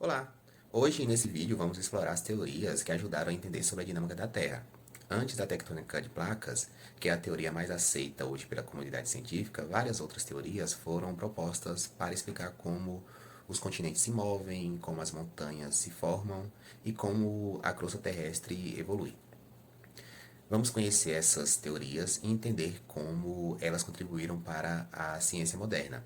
Olá! Hoje, nesse vídeo, vamos explorar as teorias que ajudaram a entender sobre a dinâmica da Terra. Antes da tectônica de placas, que é a teoria mais aceita hoje pela comunidade científica, várias outras teorias foram propostas para explicar como os continentes se movem, como as montanhas se formam e como a crosta terrestre evolui. Vamos conhecer essas teorias e entender como elas contribuíram para a ciência moderna.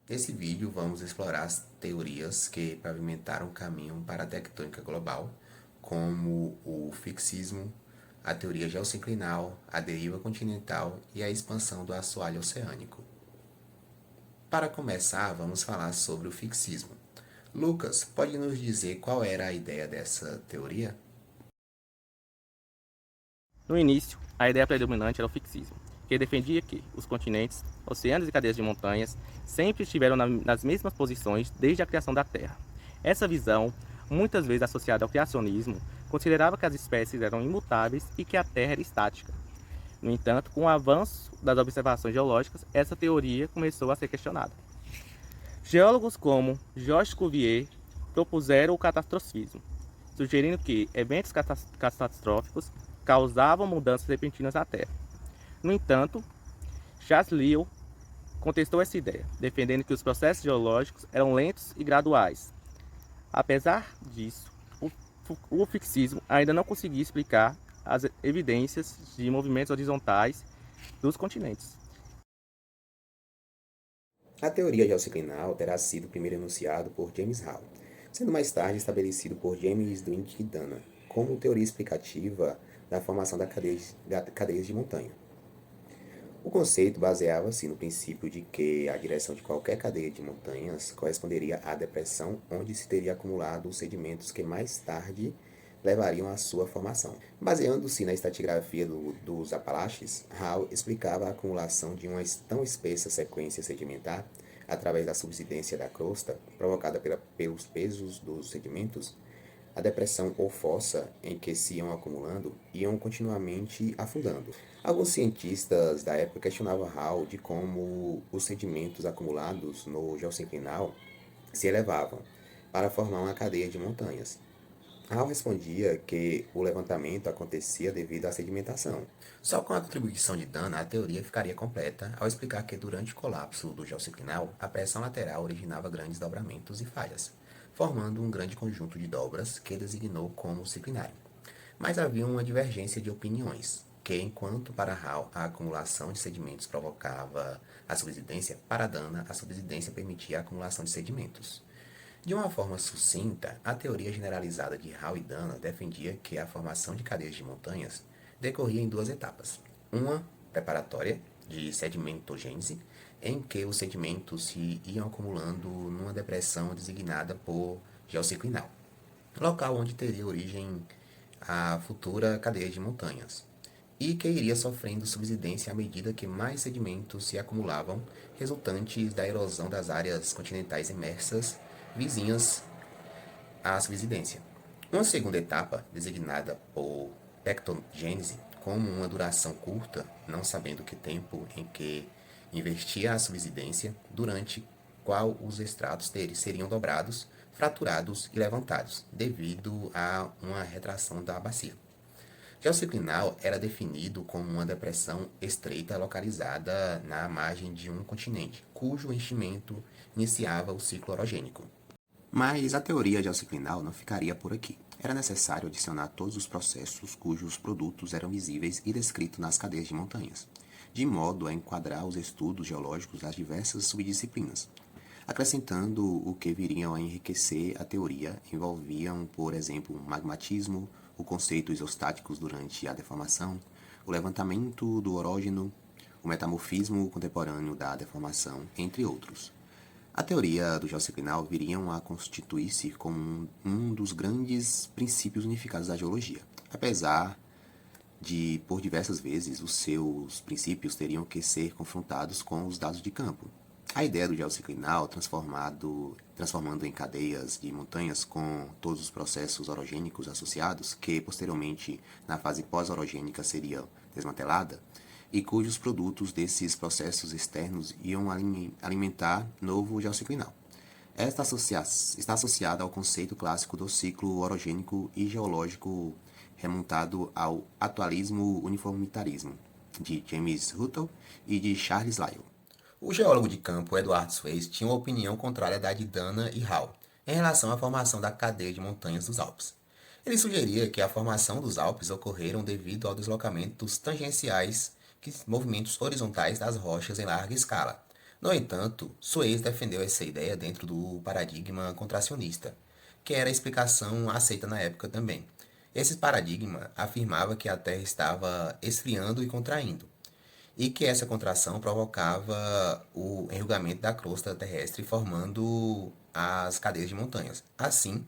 Nesse vídeo, vamos explorar as teorias que pavimentaram o caminho para a tectônica global, como o fixismo, a teoria geossinclinal, a deriva continental e a expansão do assoalho oceânico. Para começar, vamos falar sobre o fixismo. Lucas, pode nos dizer qual era a ideia dessa teoria? No início, a ideia predominante era o fixismo, que defendia que os continentes, oceanos e cadeias de montanhas sempre estiveram nas mesmas posições desde a criação da Terra. Essa visão, muitas vezes associada ao criacionismo, considerava que as espécies eram imutáveis e que a Terra era estática. No entanto, com o avanço das observações geológicas, essa teoria começou a ser questionada. Geólogos como Georges Cuvier propuseram o catastrofismo, sugerindo que eventos catastróficos causavam mudanças repentinas na Terra. No entanto, Charles Lyell contestou essa ideia, defendendo que os processos geológicos eram lentos e graduais. Apesar disso, o fixismo ainda não conseguia explicar as evidências de movimentos horizontais dos continentes. A teoria geossinclinal terá sido primeiro enunciado por James Hall, sendo mais tarde estabelecido por James Dwight Dana como teoria explicativa da formação da cadeias de montanha. O conceito baseava-se no princípio de que a direção de qualquer cadeia de montanhas corresponderia à depressão onde se teria acumulado os sedimentos que mais tarde levariam à sua formação. Baseando-se na estratigrafia dos Apalaches, Hall explicava a acumulação de uma tão espessa sequência sedimentar através da subsidência da crosta, provocada pelos pesos dos sedimentos, a depressão ou fossa em que se iam acumulando iam continuamente afundando. Alguns cientistas da época questionavam Hall de como os sedimentos acumulados no geossinclinal se elevavam para formar uma cadeia de montanhas. Hall respondia que o levantamento acontecia devido à sedimentação. Só com a contribuição de Dana, a teoria ficaria completa ao explicar que durante o colapso do geossinclinal, a pressão lateral originava grandes dobramentos e falhas, formando um grande conjunto de dobras que designou como sinclinário. Mas havia uma divergência de opiniões, que enquanto para Hall a acumulação de sedimentos provocava a subsidência, para Dana a subsidência permitia a acumulação de sedimentos. De uma forma sucinta, a teoria generalizada de Hall e Dana defendia que a formação de cadeias de montanhas decorria em duas etapas. Uma preparatória, de sedimentogênese, em que os sedimentos se iam acumulando numa depressão designada por geossinclinal, local onde teria origem a futura cadeia de montanhas, e que iria sofrendo subsidência à medida que mais sedimentos se acumulavam, resultantes da erosão das áreas continentais imersas vizinhas à subsidência. Uma segunda etapa, designada por tectogênese, como uma duração curta, não sabendo que tempo em que investia a subsidência, durante qual os estratos seriam dobrados, fraturados e levantados, devido a uma retração da bacia. Geossinclinal era definido como uma depressão estreita localizada na margem de um continente, cujo enchimento iniciava o ciclo orogênico. Mas a teoria geossinclinal não ficaria por aqui. Era necessário adicionar todos os processos cujos produtos eram visíveis e descritos nas cadeias de montanhas, de modo a enquadrar os estudos geológicos das diversas subdisciplinas. Acrescentando o que viriam a enriquecer a teoria, envolviam, por exemplo, o magmatismo, o conceito isostáticos durante a deformação, o levantamento do orógeno, o metamorfismo contemporâneo da deformação, entre outros. A teoria do geossinclinal viriam a constituir-se como um dos grandes princípios unificados da geologia, apesar de, por diversas vezes, os seus princípios teriam que ser confrontados com os dados de campo. A ideia do geossinclinal transformando em cadeias de montanhas com todos os processos orogênicos associados, que posteriormente, na fase pós-orogênica, seria desmantelada, e cujos produtos desses processos externos iam alimentar novo geossinclinal. Está associada ao conceito clássico do ciclo orogênico e geológico remontado ao atualismo uniformitarismo, de James Russell e de Charles Lyell. O geólogo de campo Edward Swayze tinha uma opinião contrária da de Dana e Hall em relação à formação da cadeia de montanhas dos Alpes. Ele sugeria que a formação dos Alpes ocorreram devido ao deslocamentos tangenciais, movimentos horizontais das rochas em larga escala. No entanto, Swayze defendeu essa ideia dentro do paradigma contracionista, que era a explicação aceita na época também. Esse paradigma afirmava que a Terra estava esfriando e contraindo, e que essa contração provocava o enrugamento da crosta terrestre, formando as cadeias de montanhas. Assim,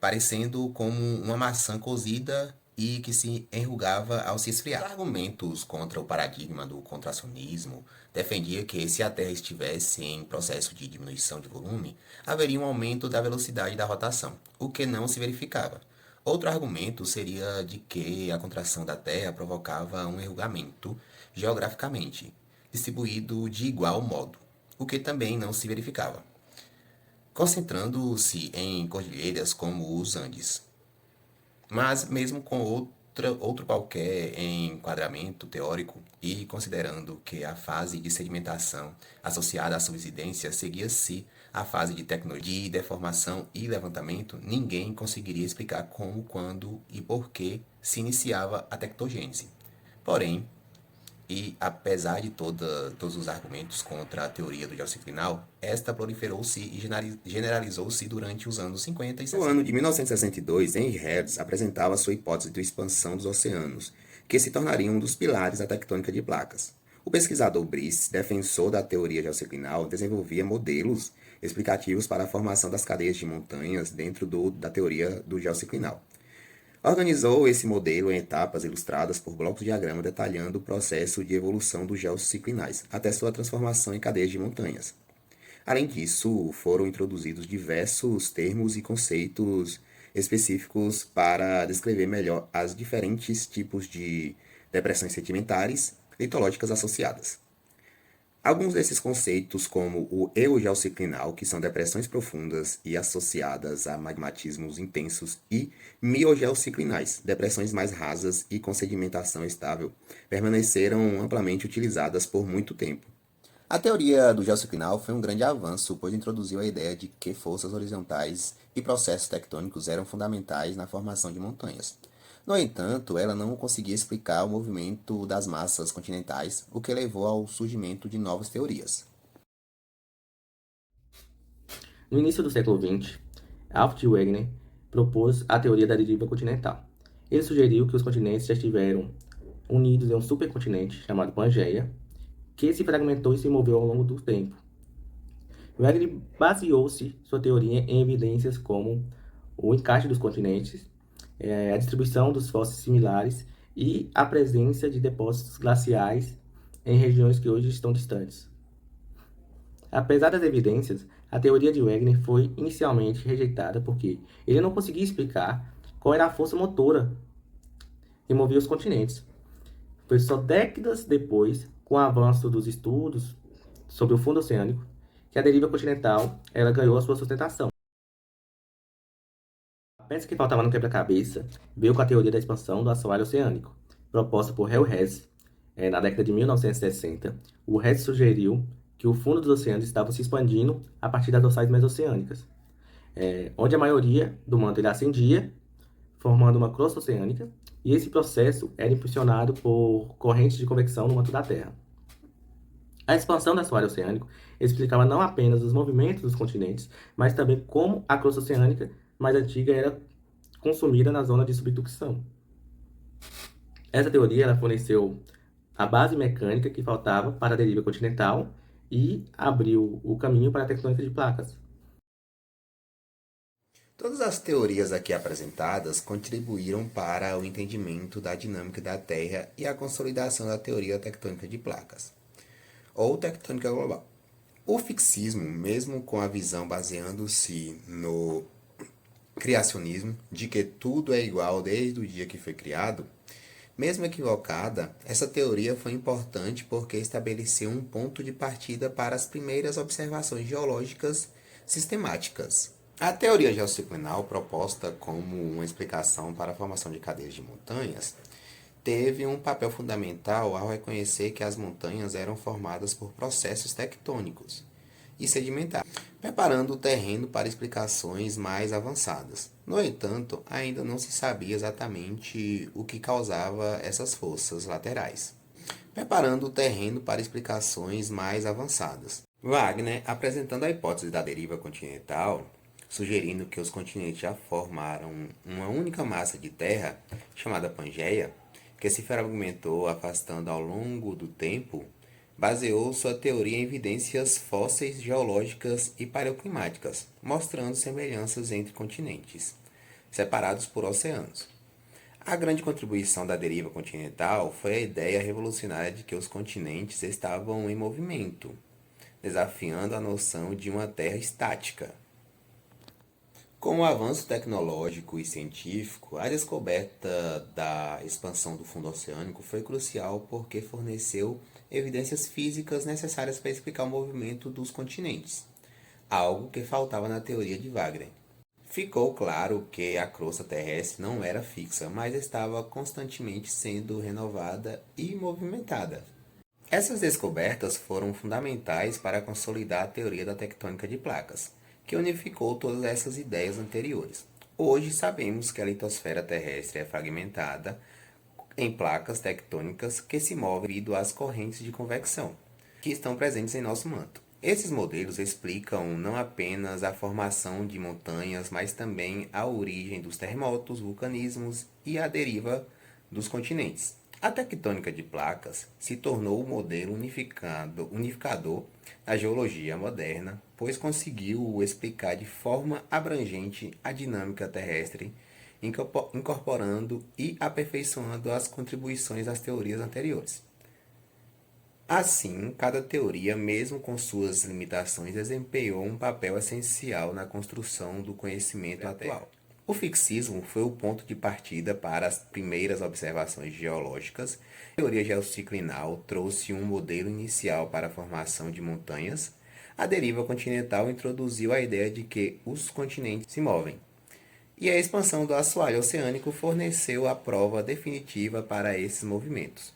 parecendo como uma maçã cozida e que se enrugava ao se esfriar. Os argumentos contra o paradigma do contracionismo defendia que se a Terra estivesse em processo de diminuição de volume, haveria um aumento da velocidade da rotação, o que não se verificava. Outro argumento seria de que a contração da Terra provocava um enrugamento geograficamente distribuído de igual modo, o que também não se verificava, concentrando-se em cordilheiras como os Andes. Mas mesmo com outro qualquer enquadramento teórico e considerando que a fase de sedimentação associada à subsidência seguia-se a fase de tecnologia, de deformação e levantamento, ninguém conseguiria explicar como, quando e por que se iniciava a tectogênese. Porém, e apesar de todos os argumentos contra a teoria do geociclinal, esta proliferou-se e generalizou-se durante os anos 50 e 60. No ano de 1962, Henry Hertz apresentava sua hipótese de expansão dos oceanos, que se tornaria um dos pilares da tectônica de placas. O pesquisador Brice, defensor da teoria geociclinal, desenvolvia modelos explicativos para a formação das cadeias de montanhas dentro da teoria do geociclinal. Organizou esse modelo em etapas ilustradas por blocos de diagrama detalhando o processo de evolução dos geociclinais, até sua transformação em cadeias de montanhas. Além disso, foram introduzidos diversos termos e conceitos específicos para descrever melhor as diferentes tipos de depressões sedimentares litológicas associadas. Alguns desses conceitos, como o eugeociclinal, que são depressões profundas e associadas a magmatismos intensos, e miogeociclinais, depressões mais rasas e com sedimentação estável, permaneceram amplamente utilizadas por muito tempo. A teoria do geociclinal foi um grande avanço, pois introduziu a ideia de que forças horizontais e processos tectônicos eram fundamentais na formação de montanhas. No entanto, ela não conseguia explicar o movimento das massas continentais, o que levou ao surgimento de novas teorias. No início do século XX, Alfred Wegener propôs a teoria da deriva continental. Ele sugeriu que os continentes já estiveram unidos em um supercontinente chamado Pangeia, que se fragmentou e se moveu ao longo do tempo. Wegener baseou-se sua teoria em evidências como o encaixe dos continentes, a distribuição dos fósseis similares e a presença de depósitos glaciais em regiões que hoje estão distantes. Apesar das evidências, a teoria de Wegener foi inicialmente rejeitada porque ele não conseguia explicar qual era a força motora que movia os continentes. Foi só décadas depois, com o avanço dos estudos sobre o fundo oceânico, que a deriva continental ela ganhou a sua sustentação. A peça que faltava no quebra-cabeça veio com a teoria da expansão do assoalho oceânico, proposta por Hell Hess na década de 1960. O Hess sugeriu que o fundo dos oceanos estava se expandindo a partir das dorsais mesoceânicas, onde a maioria do manto ele ascendia, formando uma crosta oceânica, e esse processo era impulsionado por correntes de convecção no manto da Terra. A expansão do assoalho oceânico explicava não apenas os movimentos dos continentes, mas também como a crosta oceânica mais antiga era consumida na zona de subducção. Essa teoria ela forneceu a base mecânica que faltava para a deriva continental e abriu o caminho para a tectônica de placas. Todas as teorias aqui apresentadas contribuíram para o entendimento da dinâmica da Terra e a consolidação da teoria tectônica de placas, ou tectônica global. O fixismo, mesmo com a visão baseando-se no criacionismo, de que tudo é igual desde o dia que foi criado, mesmo equivocada, essa teoria foi importante porque estabeleceu um ponto de partida para as primeiras observações geológicas sistemáticas. A teoria geociclinal, proposta como uma explicação para a formação de cadeias de montanhas, teve um papel fundamental ao reconhecer que as montanhas eram formadas por processos tectônicos e sedimentares, preparando o terreno para explicações mais avançadas. No entanto, ainda não se sabia exatamente o que causava essas forças laterais, preparando o terreno para explicações mais avançadas. Wagner, apresentando a hipótese da deriva continental, sugerindo que os continentes já formaram uma única massa de terra, chamada Pangeia, que se fragmentou afastando ao longo do tempo, baseou sua teoria em evidências fósseis geológicas e paleoclimáticas, mostrando semelhanças entre continentes, separados por oceanos. A grande contribuição da deriva continental foi a ideia revolucionária de que os continentes estavam em movimento, desafiando a noção de uma terra estática. Com o avanço tecnológico e científico, a descoberta da expansão do fundo oceânico foi crucial porque forneceu evidências físicas necessárias para explicar o movimento dos continentes, algo que faltava na teoria de Wagner. Ficou claro que a crosta terrestre não era fixa, mas estava constantemente sendo renovada e movimentada. Essas descobertas foram fundamentais para consolidar a teoria da tectônica de placas, que unificou todas essas ideias anteriores. Hoje sabemos que a litosfera terrestre é fragmentada em placas tectônicas que se movem devido às correntes de convecção, que estão presentes em nosso manto. Esses modelos explicam não apenas a formação de montanhas, mas também a origem dos terremotos, vulcanismos e a deriva dos continentes. A tectônica de placas se tornou o modelo unificador da geologia moderna, pois conseguiu explicar de forma abrangente a dinâmica terrestre, incorporando e aperfeiçoando as contribuições das teorias anteriores. Assim, cada teoria, mesmo com suas limitações, desempenhou um papel essencial na construção do conhecimento atual. O fixismo foi o ponto de partida para as primeiras observações geológicas. A teoria geociclinal trouxe um modelo inicial para a formação de montanhas. A deriva continental introduziu a ideia de que os continentes se movem. E a expansão do assoalho oceânico forneceu a prova definitiva para esses movimentos.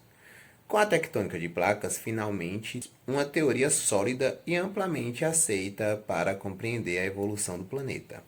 Com a tectônica de placas, finalmente, uma teoria sólida e amplamente aceita para compreender a evolução do planeta.